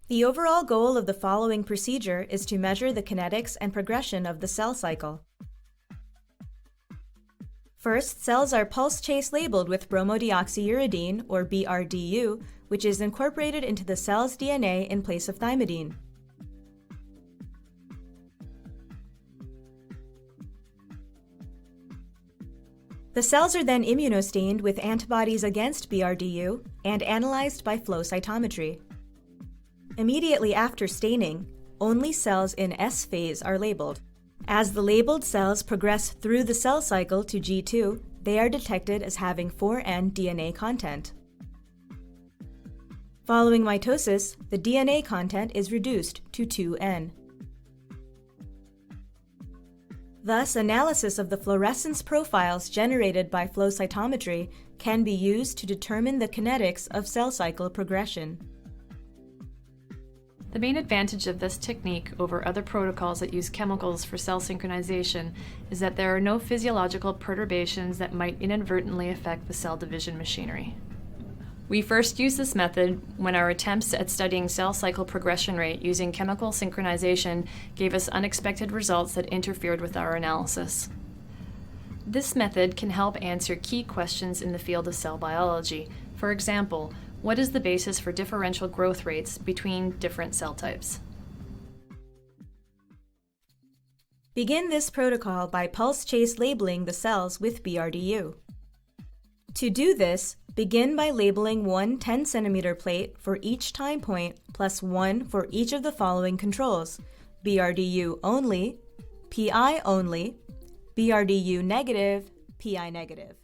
The overall goal of the following procedure is to measure the kinetics and progression of the cell cycle. First, cells are pulse chase labeled with bromodioxyuridine, or BrdU, which is incorporated into the cell's DNA in place of thymidine. The cells are then immunostained with antibodies against BrdU and analyzed by flow cytometry. Immediately after staining, only cells in S phase are labeled. As the labeled cells progress through the cell cycle to G2, they are detected as having 4N DNA content. Following mitosis, the DNA content is reduced to 2N. Thus, analysis of the fluorescence profiles generated by flow cytometry can be used to determine the kinetics of cell cycle progression. The main advantage of this technique over other protocols that use chemicals for cell synchronization is that there are no physiological perturbations that might inadvertently affect the cell division machinery. We first used this method when our attempts at studying cell cycle progression rate using chemical synchronization gave us unexpected results that interfered with our analysis. This method can help answer key questions in the field of cell biology. For example, what is the basis for differential growth rates between different cell types? Begin this protocol by pulse chase labeling the cells with BrdU. To do this, begin by labeling one 10 cm plate for each time point plus one for each of the following controls: BrdU only, PI only, BrdU negative, PI negative.